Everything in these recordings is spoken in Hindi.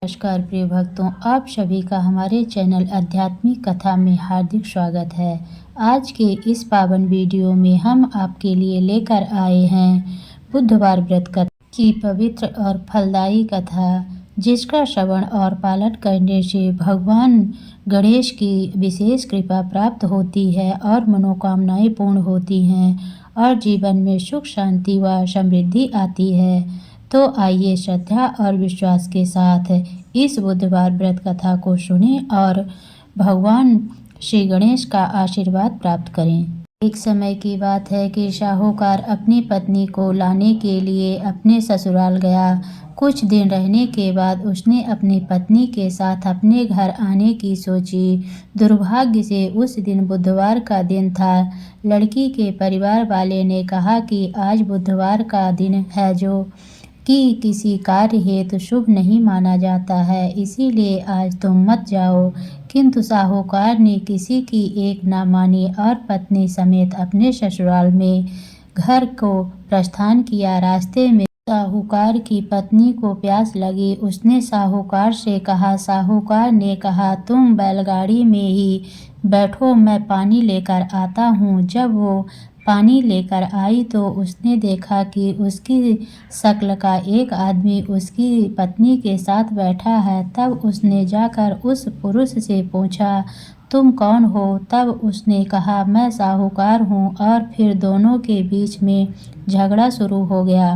नमस्कार प्रिय भक्तों, आप सभी का हमारे चैनल आध्यात्मिक कथा में हार्दिक स्वागत है। आज के इस पावन वीडियो में हम आपके लिए लेकर आए हैं बुधवार व्रत कथा की पवित्र और फलदायी कथा, जिसका श्रवण और पालन करने से भगवान गणेश की विशेष कृपा प्राप्त होती है और मनोकामनाएं पूर्ण होती हैं और जीवन में सुख शांति व समृद्धि आती है। तो आइए श्रद्धा और विश्वास के साथ इस बुधवार व्रत कथा को सुनें और भगवान श्री गणेश का आशीर्वाद प्राप्त करें। एक समय की बात है कि साहूकार अपनी पत्नी को लाने के लिए अपने ससुराल गया। कुछ दिन रहने के बाद उसने अपनी पत्नी के साथ अपने घर आने की सोची। दुर्भाग्य से उस दिन बुधवार का दिन था। लड़की के परिवार वाले ने कहा कि आज बुधवार का दिन है, जो कि किसी कार्य हेतु शुभ नहीं माना जाता है, इसीलिए आज तुम मत जाओ। किंतु साहूकार ने किसी की एक न मानी और पत्नी समेत अपने ससुराल में घर को प्रस्थान किया। रास्ते में साहूकार की पत्नी को प्यास लगी। उसने साहूकार से कहा। साहूकार ने कहा, तुम बैलगाड़ी में ही बैठो, मैं पानी लेकर आता हूँ। जब वो पानी लेकर आई तो उसने देखा कि उसकी शक्ल का एक आदमी उसकी पत्नी के साथ बैठा है। तब उसने जाकर उस पुरुष से पूछा, तुम कौन हो? तब उसने कहा, मैं साहूकार हूँ। और फिर दोनों के बीच में झगड़ा शुरू हो गया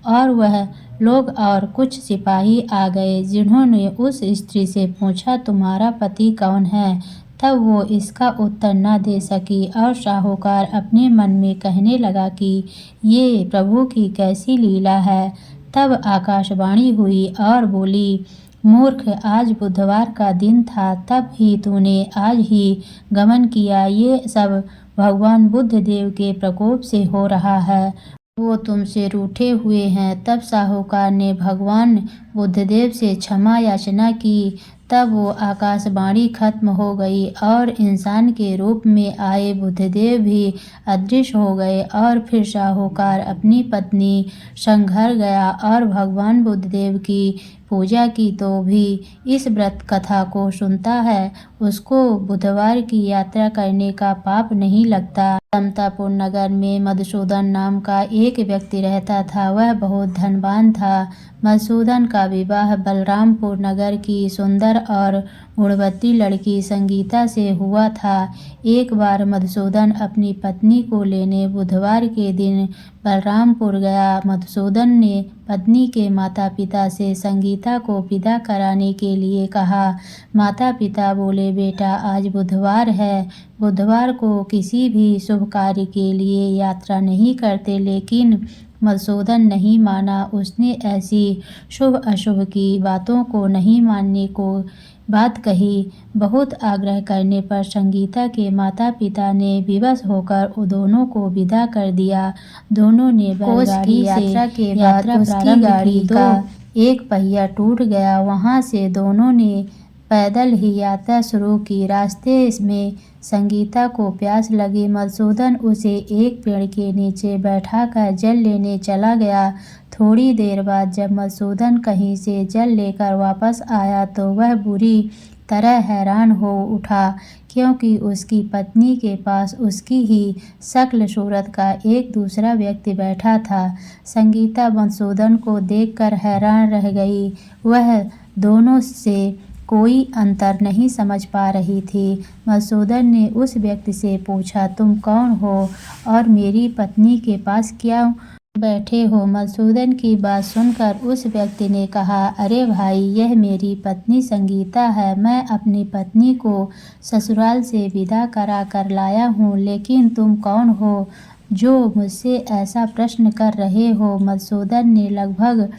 और वह लोग और कुछ सिपाही आ गए, जिन्होंने उस स्त्री से पूछा, तुम्हारा पति कौन है? तब वो इसका उत्तर न दे सकी और साहूकार अपने मन में कहने लगा कि ये प्रभु की कैसी लीला है। तब आकाशवाणी हुई और बोली, मूर्ख, आज बुधवार का दिन था, तब ही तूने आज ही गमन किया। ये सब भगवान बुद्ध देव के प्रकोप से हो रहा है, वो तुमसे रूठे हुए हैं। तब साहूकार ने भगवान बुद्धदेव से क्षमा याचना की। तब वो आकाशवाणी खत्म हो गई और इंसान के रूप में आए बुद्धदेव भी अदृश्य हो गए। और फिर साहूकार अपनी पत्नी संग घर गया और भगवान बुद्धदेव की पूजा की। तो भी इस व्रत कथा को सुनता है, उसको बुधवार की यात्रा करने का पाप नहीं लगता। समतापुर नगर में मधुसूदन नाम का एक व्यक्ति रहता था। वह बहुत धनवान था। मधुसूदन का विवाह बलरामपुर नगर की सुंदर और गुणवती लड़की संगीता से हुआ था। एक बार मधुसूदन अपनी पत्नी को लेने बुधवार के दिन बलरामपुर गया। मधुसूदन ने पत्नी के माता पिता से संगीता को विदा कराने के लिए कहा। माता पिता बोले, बेटा आज बुधवार है, बुधवार को किसी भी शुभ कार्य के लिए यात्रा नहीं करते। लेकिन मधुसूदन नहीं माना। उसने ऐसी शुभ अशुभ की बातों को नहीं मानने को बात कही। बहुत आग्रह करने पर संगीता के माता पिता ने विवश होकर दोनों को विदा कर दिया। दोनों ने बैलगाड़ी की यात्रा के बाद उसकी गाड़ी का एक पहिया टूट गया। वहां से दोनों ने पैदल ही यात्रा शुरू की। रास्ते में संगीता को प्यास लगी। मधुसूदन उसे एक पेड़ के नीचे बैठाकर जल लेने चला गया। थोड़ी देर बाद जब मधुसूदन कहीं से जल लेकर वापस आया तो वह बुरी तरह हैरान हो उठा, क्योंकि उसकी पत्नी के पास उसकी ही शक्ल सूरत का एक दूसरा व्यक्ति बैठा था। संगीता मधुसूदन को देखकर हैरान रह गई। वह दोनों से कोई अंतर नहीं समझ पा रही थी। मधुसूदन ने उस व्यक्ति से पूछा, तुम कौन हो और मेरी पत्नी के पास क्यों बैठे हो? मधुसूदन की बात सुनकर उस व्यक्ति ने कहा, अरे भाई, यह मेरी पत्नी संगीता है। मैं अपनी पत्नी को ससुराल से विदा करा कर लाया हूँ। लेकिन तुम कौन हो जो मुझसे ऐसा प्रश्न कर रहे हो? मधुसूदन ने लगभग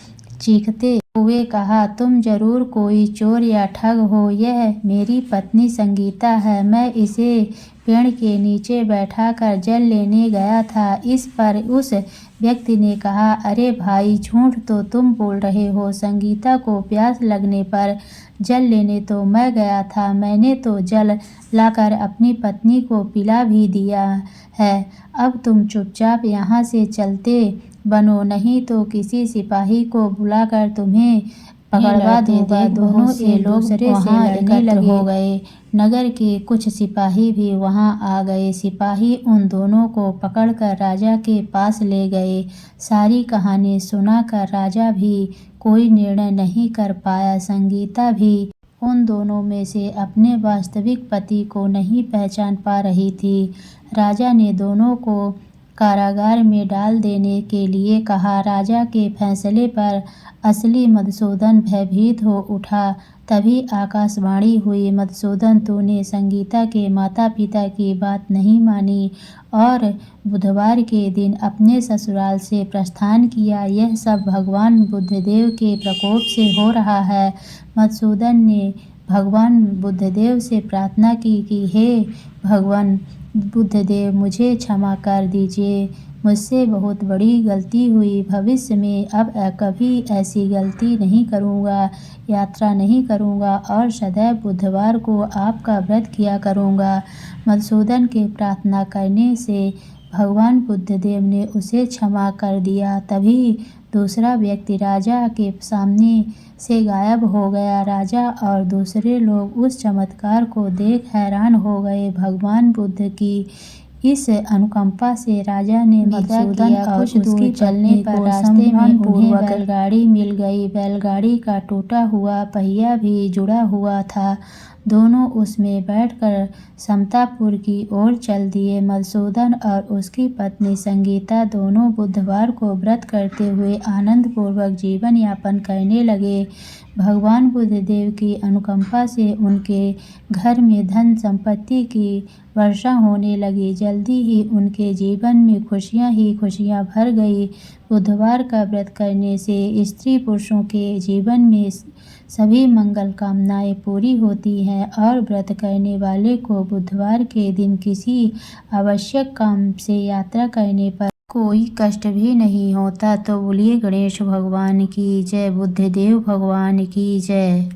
चीखते हुए कहा, तुम जरूर कोई चोर या ठग हो। यह मेरी पत्नी संगीता है। मैं इसे पेड़ के नीचे बैठाकर जल लेने गया था। इस पर उस व्यक्ति ने कहा, अरे भाई, झूठ तो तुम बोल रहे हो। संगीता को प्यास लगने पर जल लेने तो मैं गया था। मैंने तो जल लाकर अपनी पत्नी को पिला भी दिया है। अब तुम चुपचाप यहाँ से चलते बनो, नहीं तो किसी सिपाही को बुलाकर तुम्हें पकड़वा दूंगा। दोनों एक दूसरे से लड़ने लगे हो गए। नगर के कुछ सिपाही भी वहां आ गए। सिपाही उन दोनों को पकड़कर राजा के पास ले गए। सारी कहानी सुनाकर राजा भी कोई निर्णय नहीं कर पाया। संगीता भी उन दोनों में से अपने वास्तविक पति को नहीं पहचान पा रही थी। राजा ने दोनों को कारागार में डाल देने के लिए कहा। राजा के फैसले पर असली मधुसूदन भयभीत हो उठा। तभी आकाशवाणी हुई, मधुसूदन, तूने संगीता के माता पिता की बात नहीं मानी और बुधवार के दिन अपने ससुराल से प्रस्थान किया। यह सब भगवान बुद्धदेव के प्रकोप से हो रहा है। मधुसूदन ने भगवान बुद्धदेव से प्रार्थना की कि हे भगवान बुद्धदेव, मुझे क्षमा कर दीजिए। मुझसे बहुत बड़ी गलती हुई। भविष्य में अब कभी ऐसी गलती नहीं करूँगा। यात्रा नहीं करूँगा और सदैव बुधवार को आपका व्रत किया करूँगा। मधुसूदन के प्रार्थना करने से भगवान बुद्धदेव ने उसे क्षमा कर दिया। तभी दूसरा व्यक्ति राजा के सामने से गायब हो गया। राजा और दूसरे लोग उस चमत्कार को देख हैरान हो गए। भगवान बुद्ध की इस अनुकंपा से राजा ने मधुसूदन और उसकी चलने पर रास्ते में उन्हें बैलगाड़ी मिल गई। बैलगाड़ी का टूटा हुआ पहिया भी जुड़ा हुआ था। दोनों उसमें बैठकर समतापुर की ओर चल दिए। मधुसूदन और उसकी पत्नी संगीता दोनों बुधवार को व्रत करते हुए आनंदपूर्वक जीवन यापन करने लगे। भगवान बुद्धदेव की अनुकंपा से उनके घर में धन संपत्ति की वर्षा होने लगी। जल्दी ही उनके जीवन में खुशियां ही खुशियां भर गई। बुधवार का व्रत करने से स्त्री पुरुषों के जीवन में सभी मंगल कामनाएं पूरी होती हैं और व्रत करने वाले को बुधवार के दिन किसी आवश्यक काम से यात्रा करने पर कोई कष्ट भी नहीं होता। तो बोलिए गणेश भगवान की जय, बुद्धदेव भगवान की जय।